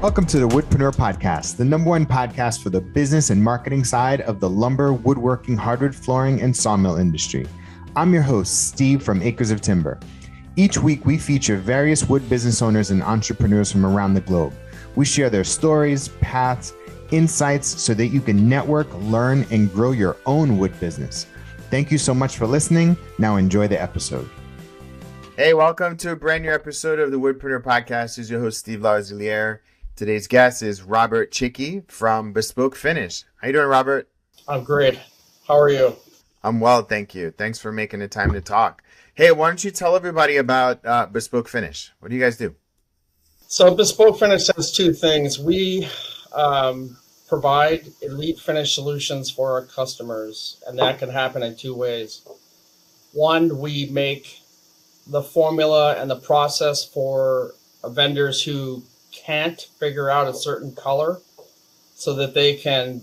Welcome to the Woodpreneur podcast, the #1 podcast for the business and marketing side of the lumber, woodworking, hardwood flooring, and sawmill industry. I'm your host, Steve from Acres of Timber. Each week, we feature various wood business owners and entrepreneurs from around the globe. We share their stories, paths, insights so that you can network, learn, and grow your own wood business. Thank you so much for listening. Now enjoy the episode. Hey, welcome to a brand new episode of the Woodpreneur podcast. This is your host, Steve Lauziliere. Today's guest is Robert Chickey from Woodfinish. How you doing, Robert? I'm great. How are you? I'm well, thank you. Thanks for making the time to talk. Hey, why don't you tell everybody about Woodfinish? What do you guys do? So Woodfinish has two things. We provide elite finish solutions for our customers, and that can happen in two ways. One, we make the formula and the process for vendors who can't figure out a certain color so that they can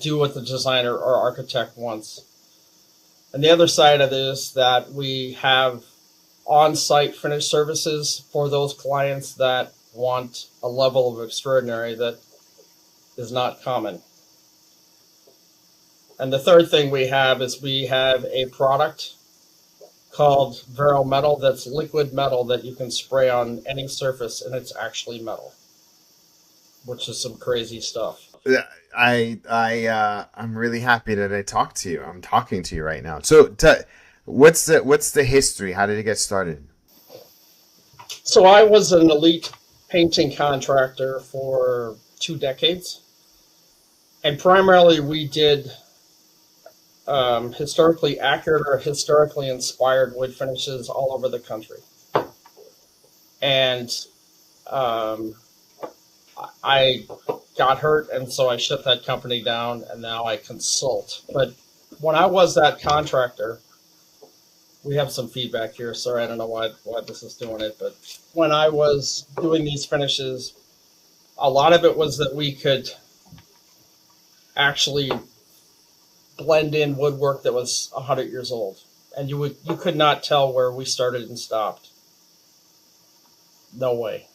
do what the designer or architect wants. And the other side of this is that we have on-site finish services for those clients that want a level of extraordinary that is not common. And the third thing we have is we have a product called Vero Metal that's liquid metal that you can spray on any surface, and it's actually metal, which is some crazy stuff. I'm really happy that I talked to you. I'm talking to you right now. So what's the history? How did it get started? So I was an elite painting contractor for 2 decades, and primarily we did historically accurate or historically inspired wood finishes all over the country. And I got hurt, and so I shut that company down, and now I consult. But when I was that contractor, we have some feedback here. Sorry, I don't know why this is doing it, but when I was doing these finishes, a lot of it was that we could actually blend in woodwork that was 100 years old, and you could not tell where we started and stopped. No way.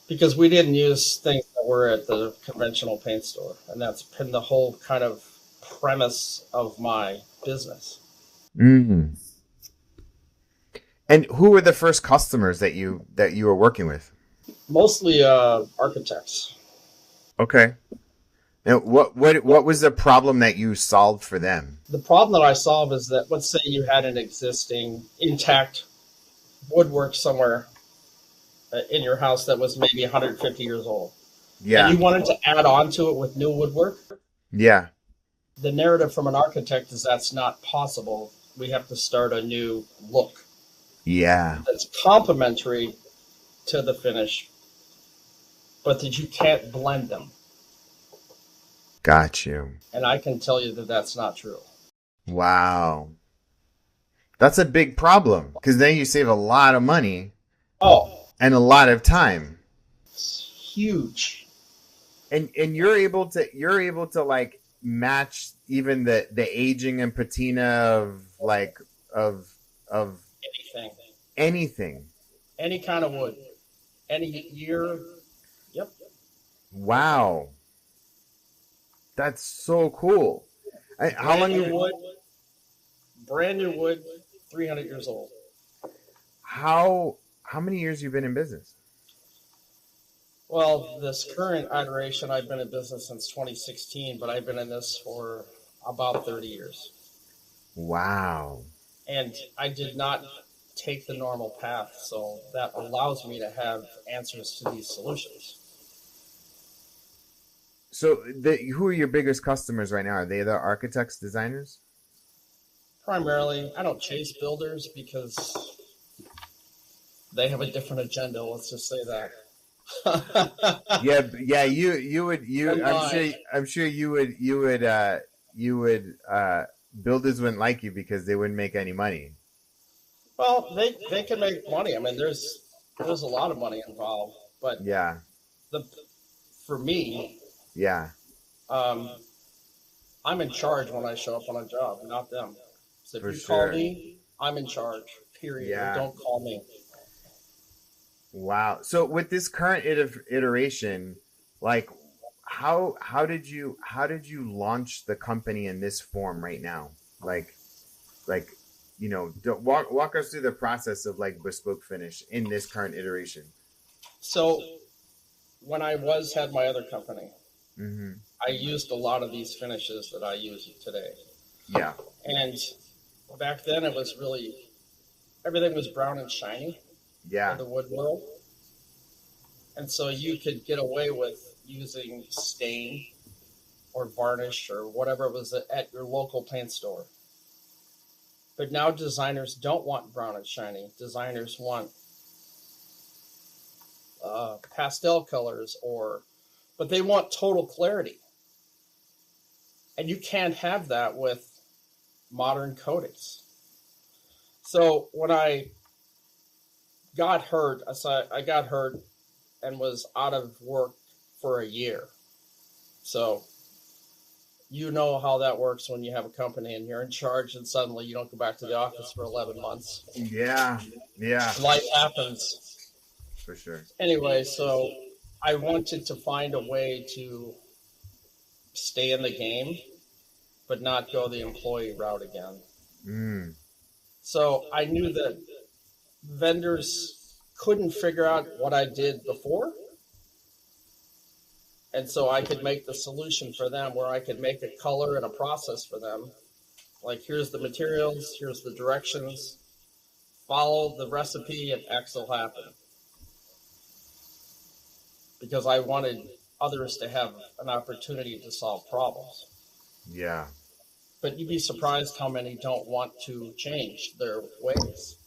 Because we didn't use things that were at the conventional paint store, and that's been the whole kind of premise of my business. Mm. And who were the first customers that you were working with? Mostly architects. Okay. Now, what was the problem that you solved for them? The problem that I solve is that, let's say you had an existing intact woodwork somewhere in your house that was maybe 150 years old. Yeah. And you wanted to add on to it with new woodwork. Yeah. The narrative from an architect is that's not possible. We have to start a new look. Yeah. That's complementary to the finish, but that you can't blend them. Got you. And I can tell you that that's not true. Wow. That's a big problem, because then you save a lot of money. Oh. And a lot of time. It's huge. And you're able to like match even the aging and patina of anything. Any kind of wood. Any year. Yep. Wow. That's so cool. How long you wood? Brand new wood, 300 years old. How many years you been in business? Well, this current iteration, I've been in business since 2016, but I've been in this for about 30 years. Wow. And I did not take the normal path, so that allows me to have answers to these solutions. So who are your biggest customers right now? Are they the architects, designers? Primarily. I don't chase builders because they have a different agenda. Let's just say that. yeah. You would. I'm sure you would. Builders wouldn't like you because they wouldn't make any money. Well, they can make money. I mean, there's a lot of money involved, but yeah. For me. Yeah. I'm in charge when I show up on a job, not them. So if you sure. call me, I'm in charge, period. Yeah. Don't call me. Wow. So with this current iteration, like how did you launch the company in this form right now? Like walk us through the process of like bespoke finish in this current iteration. So when I had my other company, Mm-hmm. I used a lot of these finishes that I use today. Yeah. And back then it was really, everything was brown and shiny in Yeah. the wood world. And so you could get away with using stain or varnish or whatever was at your local paint store. But now designers don't want brown and shiny. Designers want pastel colors, but they want total clarity. And you can't have that with modern coatings. So when I got hurt, I got hurt and was out of work for a year. So you know how that works when you have a company and you're in charge and suddenly you don't go back to the office for 11 months. Yeah. Yeah. Life happens. For sure. Anyway, so I wanted to find a way to stay in the game, but not go the employee route again. Mm. So I knew that vendors couldn't figure out what I did before. And so I could make the solution for them where I could make a color and a process for them. Like, here's the materials, here's the directions, follow the recipe and X will happen. Because I wanted others to have an opportunity to solve problems. Yeah. But you'd be surprised how many don't want to change their ways.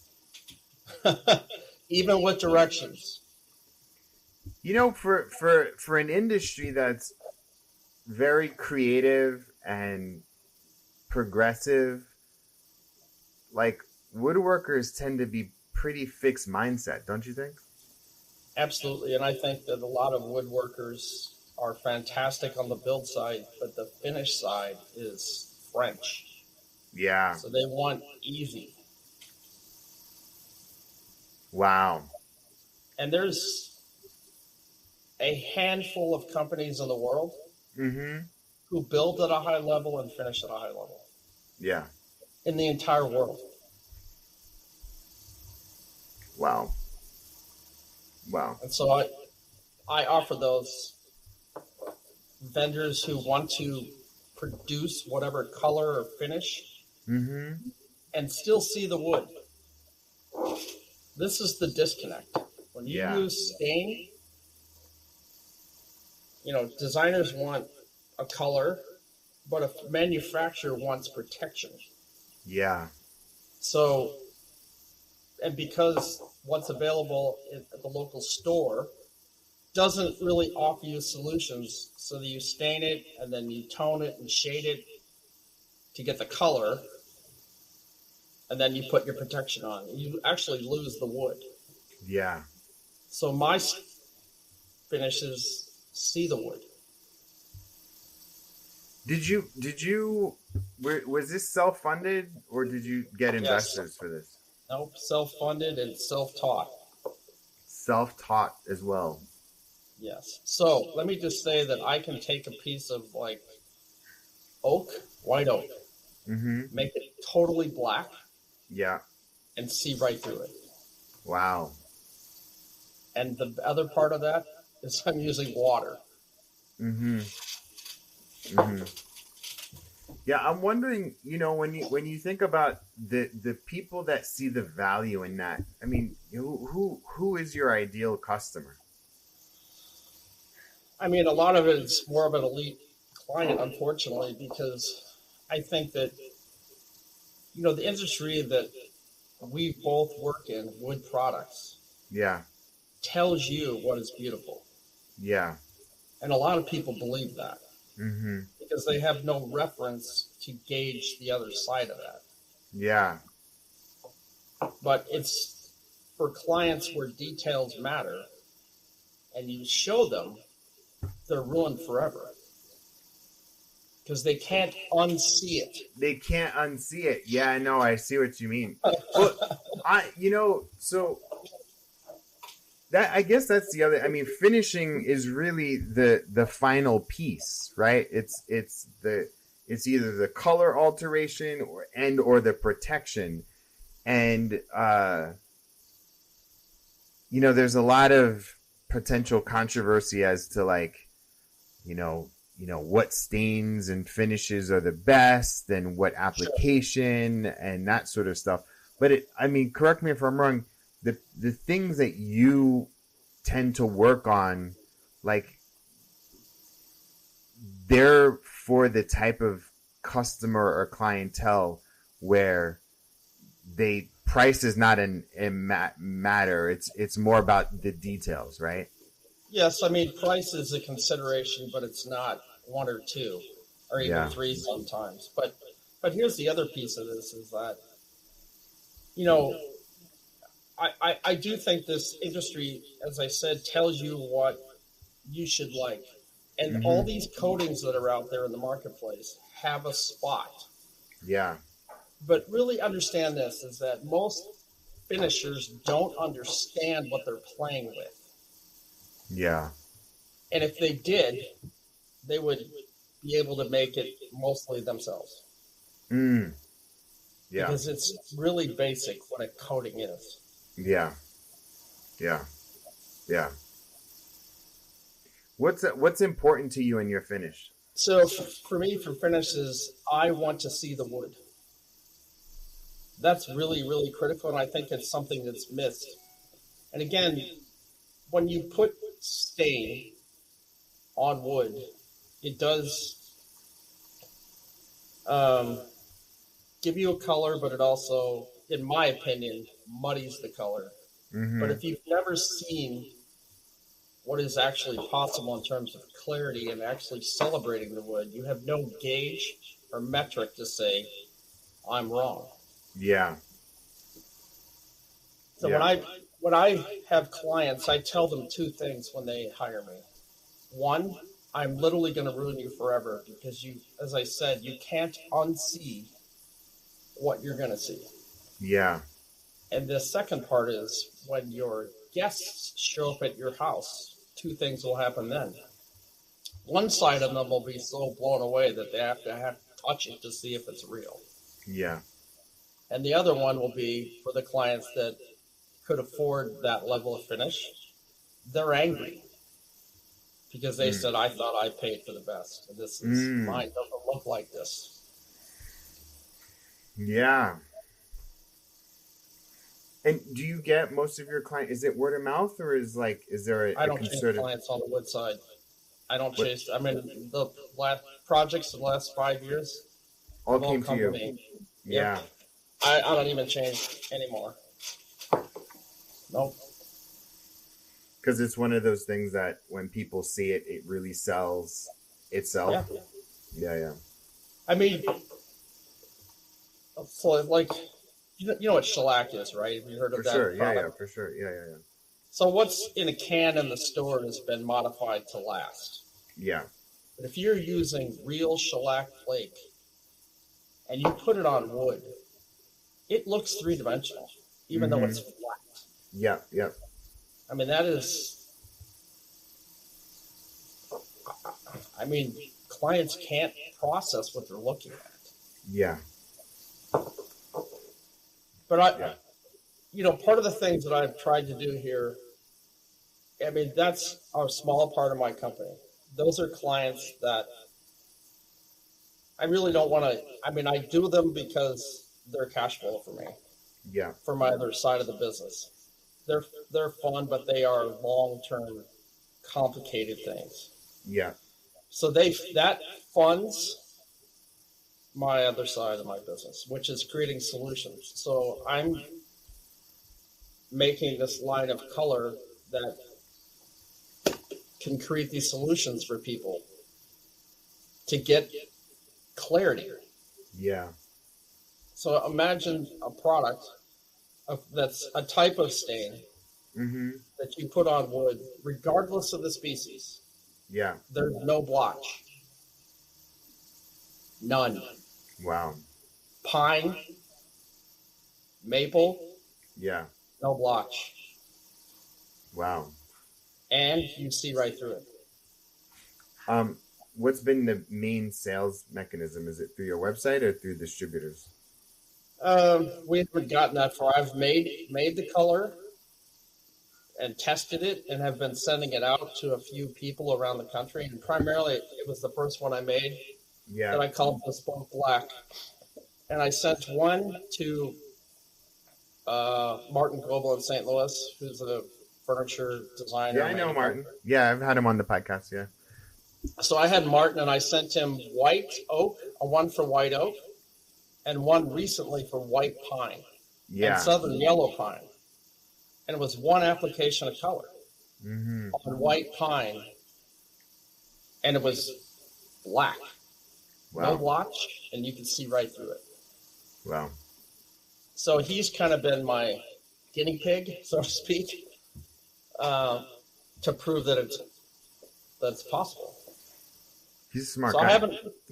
Even with directions. For an industry that's very creative and progressive, like woodworkers tend to be pretty fixed mindset, don't you think? Absolutely, and I think that a lot of woodworkers are fantastic on the build side, but the finish side is French. Yeah. So they want easy. Wow. And there's a handful of companies in the world who build at a high level and finish at a high level. Yeah. In the entire world. Wow. Wow. And so I offer those vendors who want to produce whatever color or finish and still see the wood. This is the disconnect. When you use stain, designers want a color, but a manufacturer wants protection. Yeah. So, and because what's available at the local store doesn't really offer you solutions, so that you stain it and then you tone it and shade it to get the color, and then you put your protection on. You actually lose the wood. Yeah. So my finishes see the wood. Was this self-funded or did you get investors for this? Nope, self-funded and self-taught. Self-taught as well. Yes. So let me just say that I can take a piece of like oak, white oak, make it totally black. Yeah. And see right through it. Wow. And the other part of that is I'm using water. Yeah, I'm wondering, when you think about the people that see the value in that, I mean, who is your ideal customer? I mean, a lot of it is more of an elite client, unfortunately, because I think that, the industry that we both work in, wood products, tells you what is beautiful. Yeah. And a lot of people believe that because they have no reference to gauge the other side of that. Yeah. But it's for clients where details matter and you show them, they're ruined forever. Because they can't unsee it. They can't unsee it. Yeah, I know. I see what you mean. Well, so that, I guess that's the other. I mean, finishing is really the final piece, right? It's either the color alteration or the protection, and there's a lot of potential controversy as to like, what stains and finishes are the best and what application and that sort of stuff. But correct me if I'm wrong. The things that you tend to work on, like, they're for the type of customer or clientele where price is not a matter. It's more about the details, right? Yes, I mean, price is a consideration, but it's not one or two, or even three sometimes. But here's the other piece of this is that, I do think this industry, as I said, tells you what you should like. And all these coatings that are out there in the marketplace have a spot. Yeah. But really understand this is that most finishers don't understand what they're playing with. Yeah. And if they did, they would be able to make it mostly themselves. Yeah. Because it's really basic what a coating is. Yeah. Yeah. Yeah. What's important to you in your finish? So for me, for finishes, I want to see the wood. That's really, really critical, and I think it's something that's missed. And again, when you put stain on wood, it does give you a color, but it also, in my opinion, muddies the color. But if you've never seen what is actually possible in terms of clarity and actually celebrating the wood, you have no gauge or metric to say, I'm wrong. Yeah. So when I have clients, I tell them two things when they hire me. One, I'm literally going to ruin you forever because you, as I said, you can't unsee what you're going to see. Yeah. And the second part is when your guests show up at your house, two things will happen then. One side of them will be so blown away that they have to touch it to see if it's real. Yeah. And the other one will be for the clients that could afford that level of finish. They're angry because they said, I thought I paid for the best. And this is mine doesn't look like this. Yeah. And do you get most of your clients, is it word of mouth or is there I don't chase clients on the wood side. I don't chase. I mean, the last projects in the last 5 years all came to you. Me. Yeah. Yep. I don't even change anymore. Nope. Because it's one of those things that when people see it, it really sells itself. Yeah. I mean, so like, you know what shellac is, right? Have you heard of that? Sure. Yeah, for sure. Yeah. So what's in a can in the store has been modified to last. Yeah. But if you're using real shellac flake and you put it on wood, it looks three-dimensional, even though it's flat. Yeah. I mean, that is... I mean, clients can't process what they're looking at. Yeah. But part of the things that I've tried to do here, I mean, that's a small part of my company. Those are clients that I really don't want to, I mean, I do them because they're cash flow for me. Yeah. For my other side of the business. They're fun, but they are long-term complicated things. Yeah. So that funds my other side of my business, which is creating solutions. So I'm making this line of color that can create these solutions for people to get clarity. Yeah. So imagine a product that's a type of stain that you put on wood, regardless of the species. Yeah. There's no blotch. None. Wow. Pine, maple. Yeah. No blotch. Wow. And you see right through it. What's been the main sales mechanism? Is it through your website or through distributors? We haven't gotten that far. I've made the color and tested it and have been sending it out to a few people around the country. And primarily, it was the first one I made that I called Bespoke Black. And I sent one to Martin Goebel in St. Louis, who's a furniture designer. Yeah, I know Martin. Yeah, I've had him on the podcast, yeah. So I had Martin, and I sent him white oak, one for white oak, and one recently for white pine and southern yellow pine. And it was one application of color on white pine, and it was black. Wow. No blotch, and you can see right through it. Wow. So he's kind of been my guinea pig, so to speak, to prove that it's possible. He's a smart guy.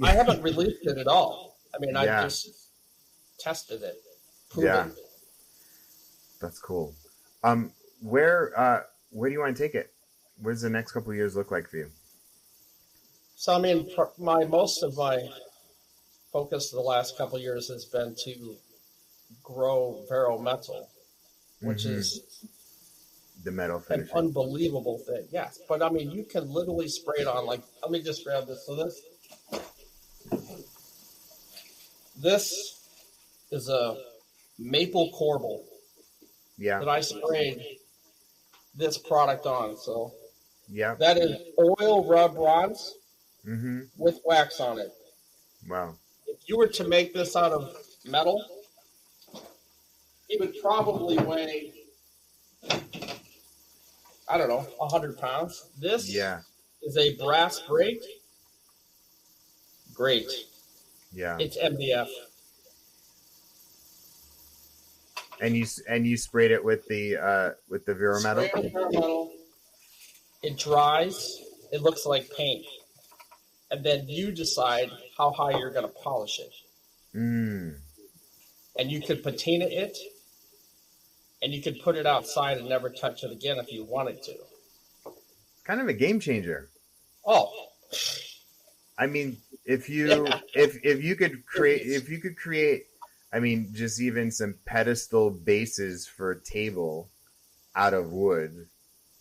I haven't released it at all. I mean, I just tested it. Proven. That's cool. Where do you want to take it? What does the next couple of years look like for you? So, I mean, most of my focus the last couple of years has been to grow Vero Metal, which is the metal finish. An unbelievable thing. Yes, but I mean, you can literally spray it on. Like, let me just grab this. So this is a maple corbel. Yeah. That I sprayed this product on. So yeah, that is oil rub bronze with wax on it. Wow. If you were to make this out of metal, it would probably weigh, I don't know, 100 pounds. This is a brass grate. Great. Yeah. It's MDF. And you sprayed it with the Vero Metal? Spray Vero Metal. It dries. It looks like paint. And then you decide how high you're going to polish it. And you could patina it, and you could put it outside and never touch it again if you wanted to. Kind of a game changer. Oh. I mean, if you could create, I mean, just even some pedestal bases for a table out of wood,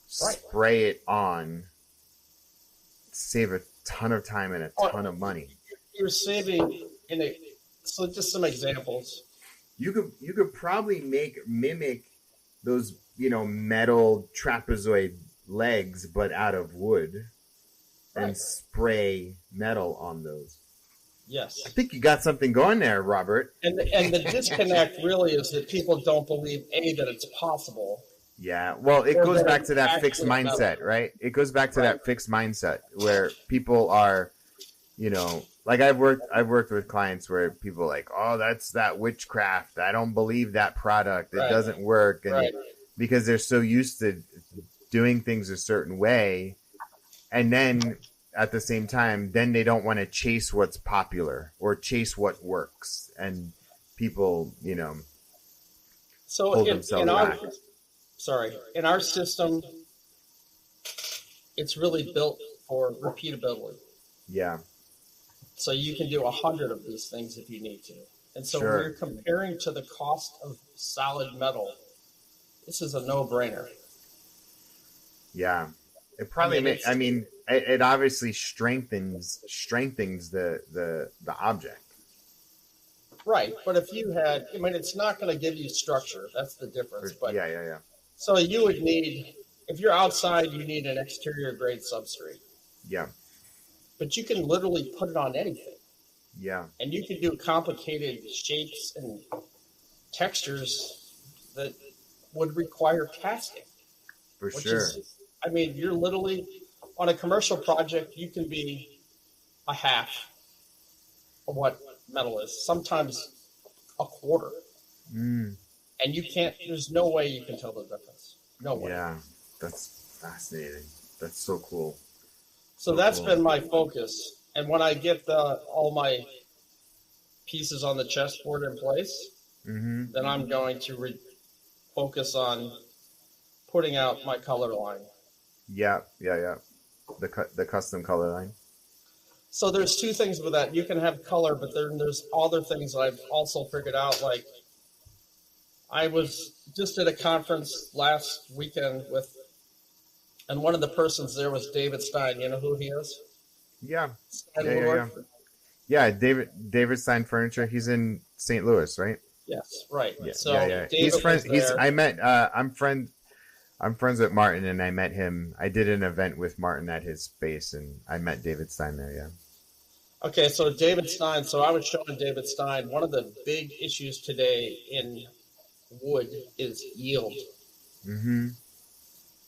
spray it on, save a ton of time and a ton of money. You're saving so just some examples. You could probably mimic those, metal trapezoid legs, but out of wood, and spray metal on those. Yes. I think you got something going there, Robert. And the disconnect really is that people don't believe, that it's possible. Yeah. Well, it goes back to that fixed mindset, right? It goes back to that fixed mindset where people are, like I've worked with clients where people are like, oh, that's that witchcraft. I don't believe that product. It doesn't work. And because they're so used to doing things a certain way. And then at the same time, then they don't want to chase what's popular or chase what works. And people, hold themselves back. In our system, it's really built for repeatability. Yeah. So you can do 100 of these things if you need to. And so when you're comparing to the cost of solid metal, this is a no-brainer. Yeah. It probably it obviously strengthens the object. Right. But if you had, it's not going to give you structure. That's the difference. But yeah. So you would need, if you're outside, you need an exterior grade substrate. Yeah. But you can literally put it on anything. Yeah. And you can do complicated shapes and textures that would require casting. For sure. You're literally, on a commercial project, you can be a half of what metal is. Sometimes a quarter. And there's no way you can tell the difference. No way. Yeah, that's fascinating. That's so cool. So that's been my focus. And when I get all my pieces on the chessboard in place, then I'm going to focus on putting out my color line. Yeah. The custom color line. So there's two things with that. You can have color, but there's other things that I've also figured out. Like I was just at a conference last weekend and one of the persons there was David Stein. You know who he is? Yeah. Yeah. Yeah, David Stein Furniture. He's in St. Louis, right? Yes, right. Yeah, so yeah. David He's friends. I'm friends with Martin, and I met him. I did an event with Martin at his space, and I met David Stein there. Yeah. Okay, so David Stein. So I was showing David Stein. One of the big issues today in wood is yield,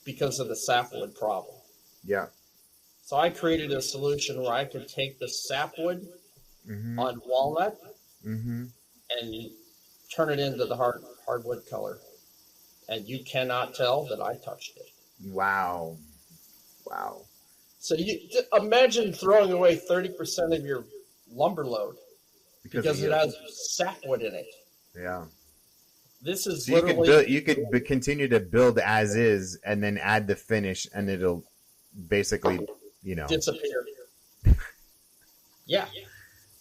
because of the sapwood problem. Yeah. So I created a solution where I could take the sapwood on walnut and turn it into the hardwood color, and you cannot tell that I touched it. Wow. So you imagine throwing away 30% of your lumber load because it has sapwood in it. Yeah. This is so literally you could continue to build as is, and then add the finish, and it'll basically, disappear. Yeah.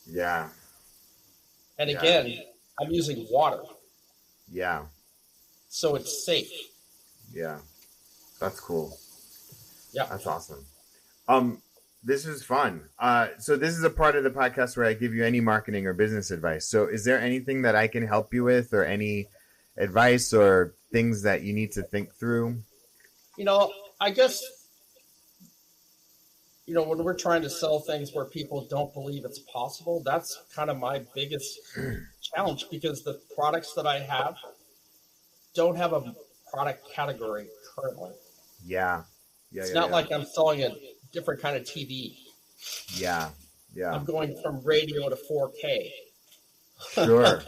Yeah. And again, I'm using water. Yeah. So it's safe. Yeah. That's cool. Yeah. That's awesome. This is fun. So this is a part of the podcast where I give you any marketing or business advice. So is there anything that I can help you with, or any advice or things that you need to think through? I guess, when we're trying to sell things where people don't believe it's possible, that's kind of my biggest challenge, because the products that I have don't have a product category currently. Yeah. It's not like I'm selling a different kind of TV. Yeah. I'm going from radio to 4K. Sure.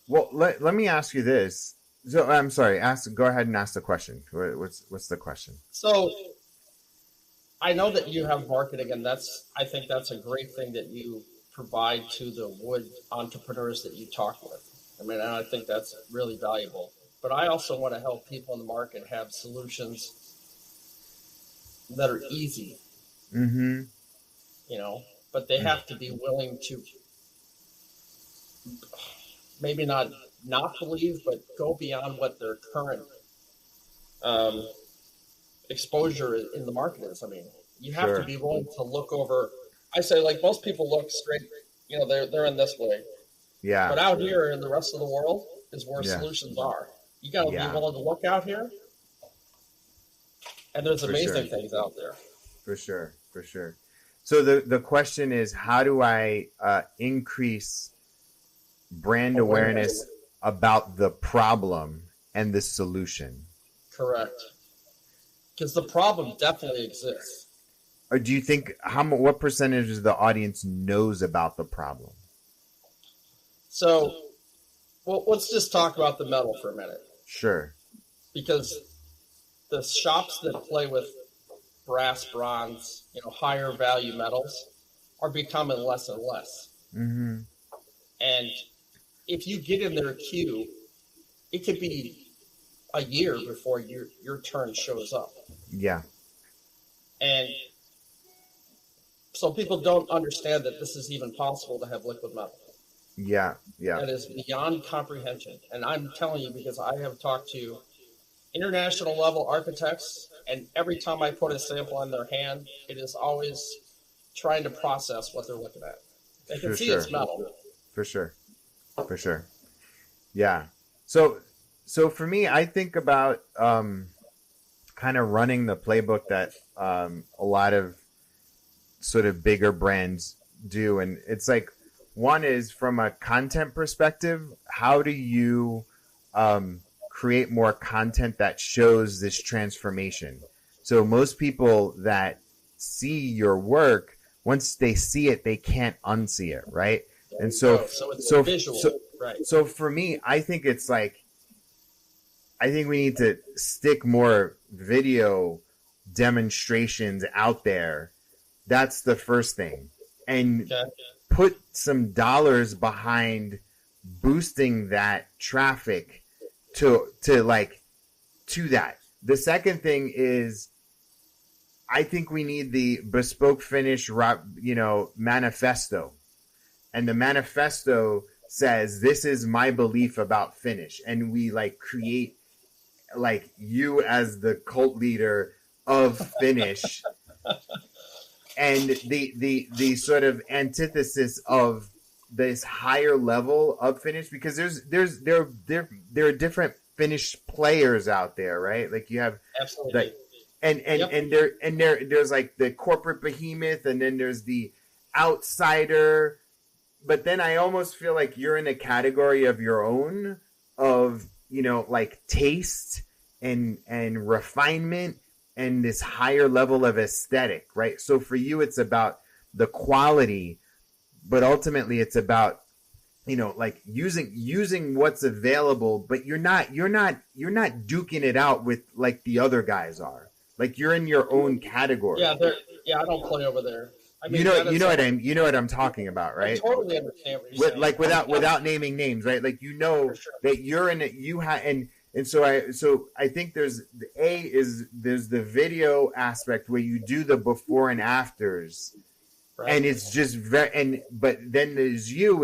Well, let me ask you this. So I'm sorry. Go ahead and ask the question. What's the question? So I know that you have marketing, and I think that's a great thing that you provide to the wood entrepreneurs that you talk with. And I think that's really valuable. But I also want to help people in the market have solutions that are easy. But they have to be willing to maybe not believe, but go beyond what their current exposure in the market is. You have to be willing to look over. I say, like, most people look straight, they're in this way. Yeah. But out here in the rest of the world is where solutions are. You got to be willing to look out here. And there's amazing things out there. For sure. So the question is, how do I increase brand awareness about the problem and the solution? Correct. Because the problem definitely exists. Or do you think what percentage of the audience knows about the problem? So, let's just talk about the metal for a minute. Sure. Because the shops that play with brass, bronze, higher value metals are becoming less and less. And if you get in their queue, it could be a year before your turn shows up. Yeah. And so people don't understand that this is even possible to have liquid metal. Yeah. That is beyond comprehension. And I'm telling you, because I have talked to international level architects, and every time I put a sample on their hand, it is always trying to process what they're looking at. They can see it's metal. For sure. Yeah. So for me, I think about kind of running the playbook that a lot of sort of bigger brands do. And it's like, one is from a content perspective, how do you create more content that shows this transformation? So most people that see your work, once they see it, they can't unsee it, right? And so visual, right? So for me, I think it's like, I think we need to stick more video demonstrations out there. That's the first thing. And put some dollars behind boosting that traffic to to that. The second thing is, I think we need the bespoke finish, manifesto. And the manifesto says, this is my belief about finish. And we create you as the cult leader of finish and the sort of antithesis of this higher level of finish, because there are different finish players out there, right? Like you have Absolutely. There's like the corporate behemoth, and then there's the outsider. But then I almost feel like you're in a category of your own of, taste and refinement and this higher level of aesthetic, right? So for you, it's about the quality, but ultimately it's about, using what's available, but you're not duking it out with like the other guys are. Like you're in your own category. Yeah, I don't play over there. I mean, you know what I'm talking about, right? I totally understand what you're saying. Without naming names, right? Like that you're in it. And so I think there's the video aspect where you do the before and afters, right. And it's just but then there's you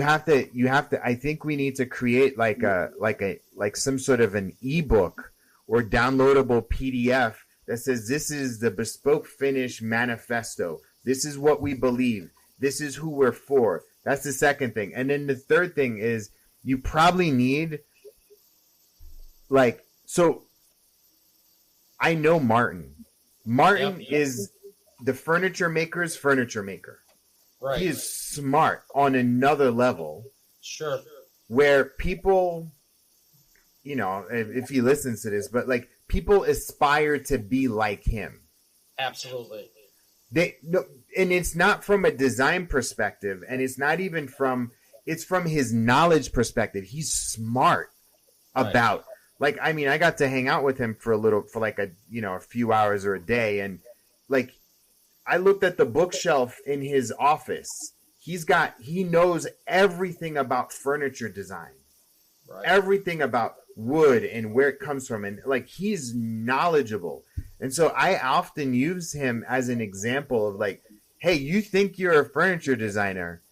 have to. I think we need to create like some sort of an ebook or downloadable PDF that says this is the bespoke finish manifesto. This is what we believe. This is who we're for. That's the second thing. And then the third thing is you probably need so I know Martin. Martin is the furniture maker's furniture maker. Right. He is smart on another level. Sure. Where people, if he listens to this, but people aspire to be like him. Absolutely. And it's not from a design perspective, and it's not even it's from his knowledge perspective. He's smart about, I got to hang out with him for a few hours or a day. And I looked at the bookshelf in his office. He knows everything about furniture design, right. Everything about wood and where it comes from. And he's knowledgeable. And so I often use him as an example of hey, you think you're a furniture designer,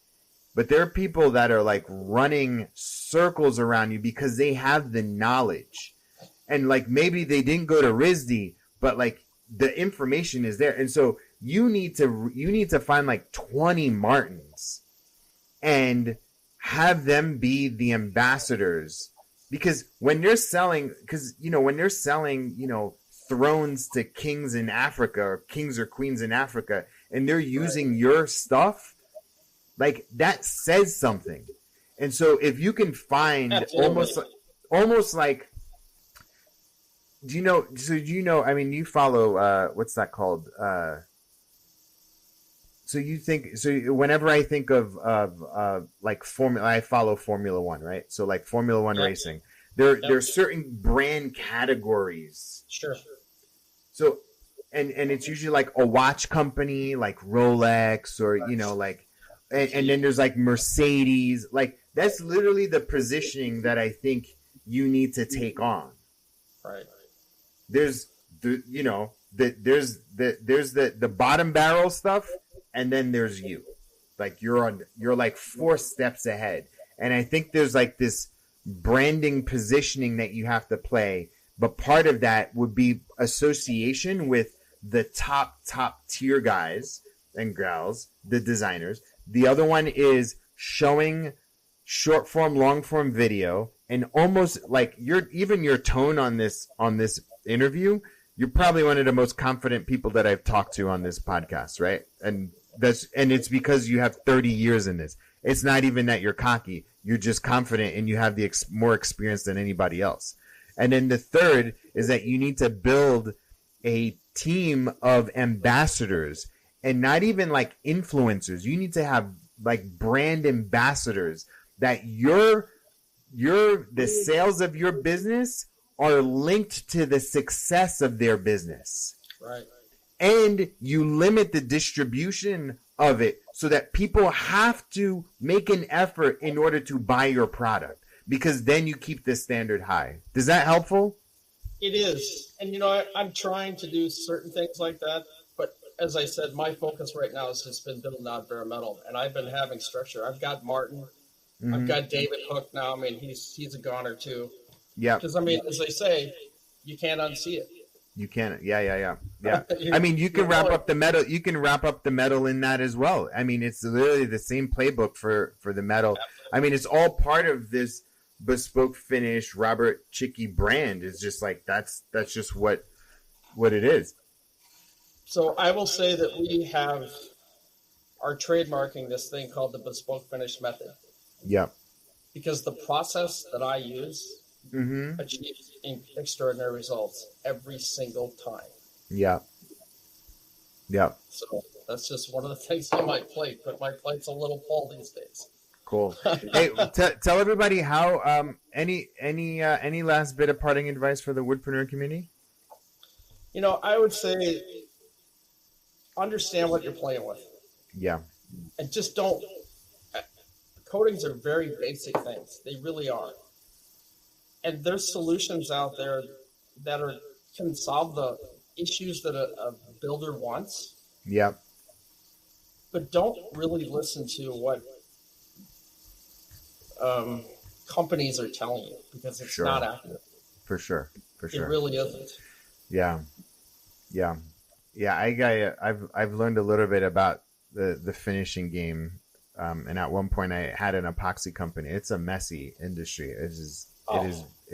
but there are people that are running circles around you because they have the knowledge. And maybe they didn't go to RISD, but the information is there. And so you need to find 20 Martins and have them be the ambassadors. Because when they're selling, thrones to kings in Africa or kings or queens in Africa, and they're using your stuff, that says something. And so if you can find almost like, you follow, what's that called? Whenever I think of Formula, I follow Formula One, right? So Formula One racing, there are certain brand categories. Sure. So, and it's usually a watch company, like Rolex or, and then there's Mercedes, that's literally the positioning that I think you need to take on. Right. There's the bottom barrel stuff, and then there's you. You're 4 steps ahead. And I think there's this branding positioning that you have to play. But part of that would be association with the top tier guys and gals, the designers. The other one is showing short form, long form video, and almost your tone on this interview. You're probably one of the most confident people that I've talked to on this podcast, right? And it's because you have 30 years in this. It's not even that you're cocky. You're just confident, and you have the more experience than anybody else. And then the third is that you need to build a team of ambassadors, and not even influencers. You need to have brand ambassadors that the sales of your business are linked to the success of their business. Right. And you limit the distribution of it so that people have to make an effort in order to buy your product, because then you keep the standard high. Is that helpful? It is. And, I'm trying to do certain things like that. But as I said, my focus right now has just been building out bare metal. And I've been having structure. I've got Martin. I've got David Hook now. I mean, he's a goner too. Yeah. Because, I mean, as they say, you can't unsee it. You can. Yeah. I mean, you can wrap up the metal. You can wrap up the metal in that as well. I mean, it's literally the same playbook for the metal. Absolutely. I mean, it's all part of this bespoke finish Robert Chickey brand. Is just like that's just what it is. So I will say that we are trademarking this thing called the bespoke finish method. Yeah. Because the process that I use achieves extraordinary results every single time. Yeah. So that's just one of the things on my plate, but my plate's a little full these days. Cool. Hey, tell everybody how any last bit of parting advice for the Woodpreneur community? I would say understand what you're playing with. Yeah. And just don't. Coatings are very basic things. They really are. And there's solutions out there that can solve the issues that a builder wants. Yeah. But don't really listen to what companies are telling you, because it's not accurate. For sure. It really isn't. Yeah. I've learned a little bit about the finishing game. And at one point I had an epoxy company. It's a messy industry. It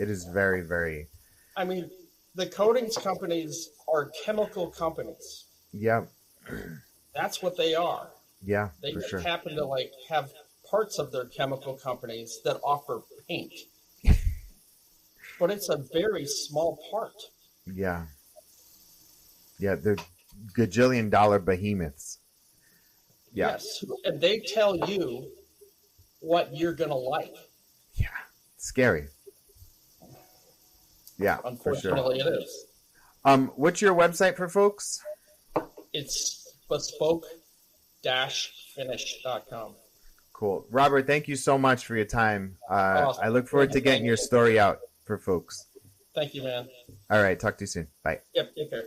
is very, very. I mean, the coatings companies are chemical companies. Yeah. That's what they are. Yeah. They happen to have parts of their chemical companies that offer paint. But it's a very small part. Yeah. Yeah, they're gajillion-dollar behemoths. Yeah. Yes, and they tell you what you're going to like. Yeah, scary. Yeah, unfortunately, for sure. It is. What's your website for folks? It's bespoke-finish.com. Cool. Robert, thank you so much for your time. Awesome. I look forward to getting your story out for folks. Thank you, man. All right, talk to you soon. Bye. Yep, take care.